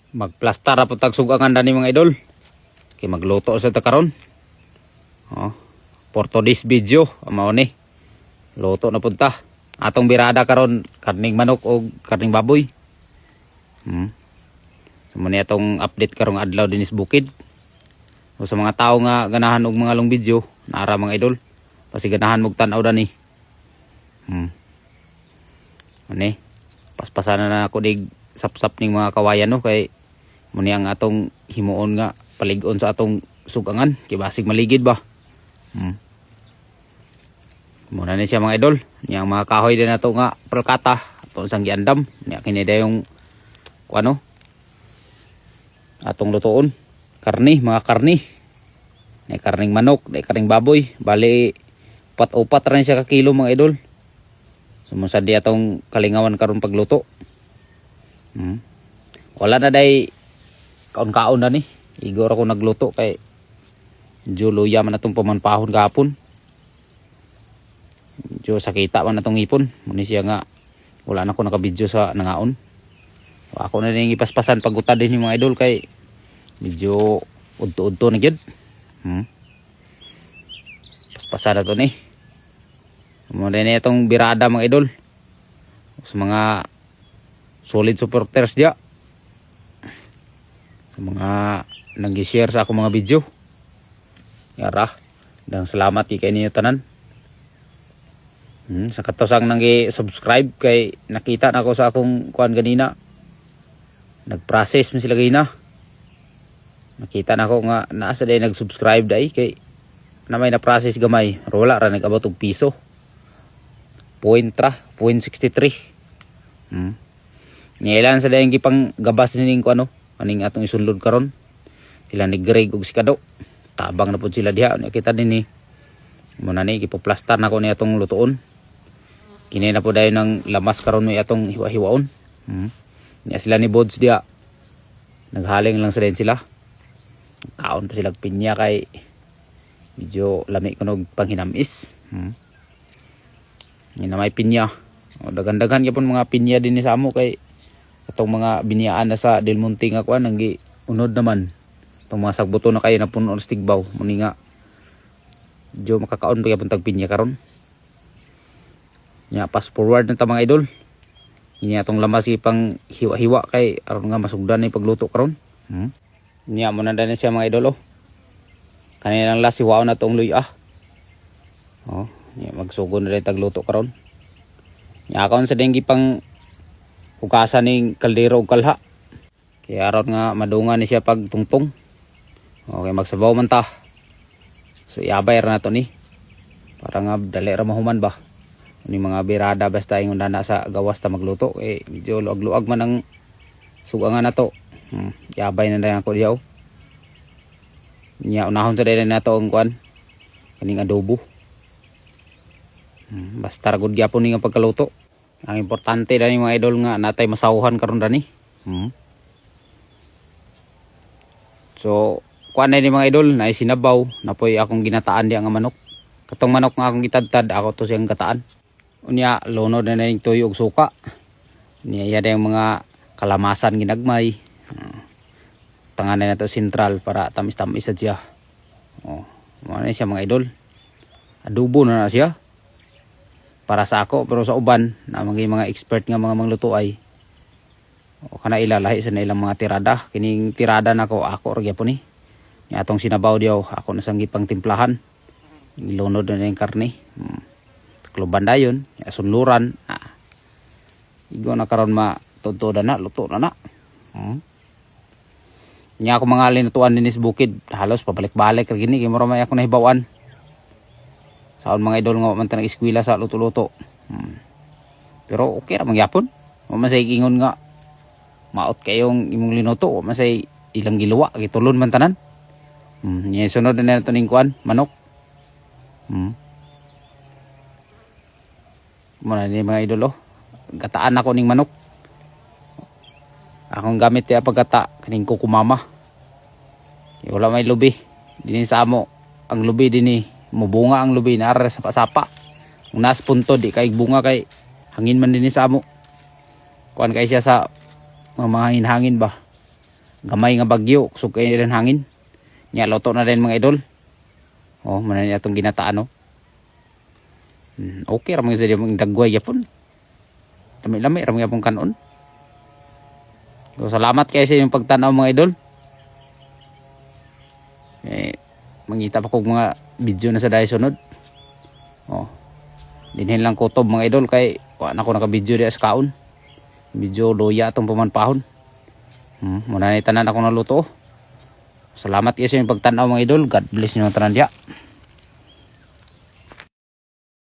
Magplastar po tag sugangan dani mga idol. Kay magluto sa ta karon. Oh. For today's video, mao ni. Luto na punta. Atong birada karon karning manok o karning baboy. Muna atong update karong adlaw dinis bukid. O sa mga tao nga ganahan og mga long video, naara mga idol. Pasi ganahan mog tan-aw dani. Ani, paspasan na ako dig sapsap ning mga kawayan no kay muni ang atong himuon nga palig-on sa atong sugangan kay basig maligid ba. Muna ni siya mga idol, yang mga kahoy din nato nga palkata ato sang giandam, nya kini dayong kuano atong lutoon. Karni, mga karni. May karning manok, may karning baboy, bali upat rin siya ka kilo mga idol. Sumusad di atong kalingawan karon pagluto. Wala na day kaon-kaon na ni. Igor ako nagluto kay Juluya man atong pamanpahon gahapon. Jo sakita man atong ipon. Muni siya nga wala na ko nakabidyo sa nangaon. Ako na ning ipaspasan pagutad din mga idol kay medyo udto-udto na gyud. Paspasan na to ni. Muna na itong birada mga idol. Sa mga solid supporters dia. Sa mga nag-share sa akong mga video. Yara. Dan salamat kay ninyo tanan. Sa katosang nang-subscribe kay nakita na ako sa akong kuan ganina. Nag-process mo sila ganina. Nakita na ako nga naasa day nag-subscribe day kay na may na-process gamay. Rola ra nag-abot og piso. 0.63. Niilan sa dayang gipang gabas nining ko ano, aning atong isunlod karon. Sila ni Greg ug si Kado. Tabang na pud sila diha. Nakita din ni. Muna ni gipoplastar na ko ni atong lutoon. Kini na po dayon ng lamas karon mo atong hiwa-hiwaon. Nya sila ni Bods diha. Naghaling lang sa din sila. Kaon pa sila pinya kay medyo lami kuno panghinamis. Yan na may pinya. O, dagan-dagan yapon mga pinya din sa amo kay itong mga biniyaan na sa Del Monte nga kuan nang giunod naman. Itong mga sagbuto na kayo na puno ng stigbaw. Muni nga medyo makakaon pa yapon tag pinya karon. Nya pass forward na ta mga idol. Inya atong lamas ipang hiwa-hiwa kay aron nga masugdan ni pagluto karon. Nya mo na din siya mga idol oh. Kanina lang last hiwaon na tong luya. Oh. Magsugon na rin tagluto karon. Nyakaon sa denggi pang hukasan ning kaldero ug kalha. Kaya aron nga madungan ni siya pag tungtong. Okay, magsabaw man ta. So iabay ra nato ni. Para nga dali ra mahuman ba. Ni mga birada basta ingon na sa gawas ta magluto eh medyo luag-luag man ang sugangan nato. Iabay na lang ako diaw. Nya unahon sa daylan nato ang kuan kaning adobo. Basta ragod gyapon ni nga pagkaluto. Ang importante dani mga idol nga natay masawhan karon dani. So kuan na ni mga idol na sinabaw napoy akong ginataan di nga manok. Katong manok nga akong gitadtad ako to siyang gataan. Unya lunod na ning tuyo og suka. Niya yung mga kalamasan ginagmay. Tangan na to sentral para tamis-tamis sa siya. Oh, mo na siya mga idol. Adobo na siya. Para sa ako pero sa uban na mga expert nga mga mangluto ay o kana ilalahi sa ilang mga tirada. Kining tirada nako ako ra gyapon ni. Ni atong sinabaw diaw ako na sang gipang timplahan. Ilunod na yung karne. Takluban dayon, sunluran. Igo na karon matudto na luto na. Nya ako mga linutuan dinis bukid halos pabalik-balik ra gini kay mura may ako nahibawan. Saon mga idol nga man ta nag-eskwela sa luto-luto. Pero okay ra mangyapon. Wa man say ingon nga maot kayong imong linuto, wa man say ilang giluwa gitulon man tanan. Nya sunod na nato ning kuan, manok. Muna ni mga idol oh. Gataan ako ning manok. Akong gamit ya pagkata kaning kukumama. Wala may lubi. Dini sa amo ang lubi dinhi. Mubunga ang lubi na sa sapa. Kung nas punto di kay bunga kay hangin man din sa amo. Kuan kay siya sa mga hangin ba. Gamay nga bagyo, kusog kayo rin hangin. Nya loto na rin mga idol. Oh, muna niya itong ginataan, oh. Okay, ramang sa mga dagway yapon. Lami-lami, ramang yapon kanon. So, salamat kayo sa inyong pagtanaw mga idol. Mangita pa kong mga video na sa dahil sunod. Oh, dinhin lang kutob mga idol kay wala na ko naka-video di sa kaon. Video loya itong pamanpahon. Muna na tanan ako naluto. Salamat kayo sa inyong pagtanaw mga idol. God bless nyo ang tanan diya.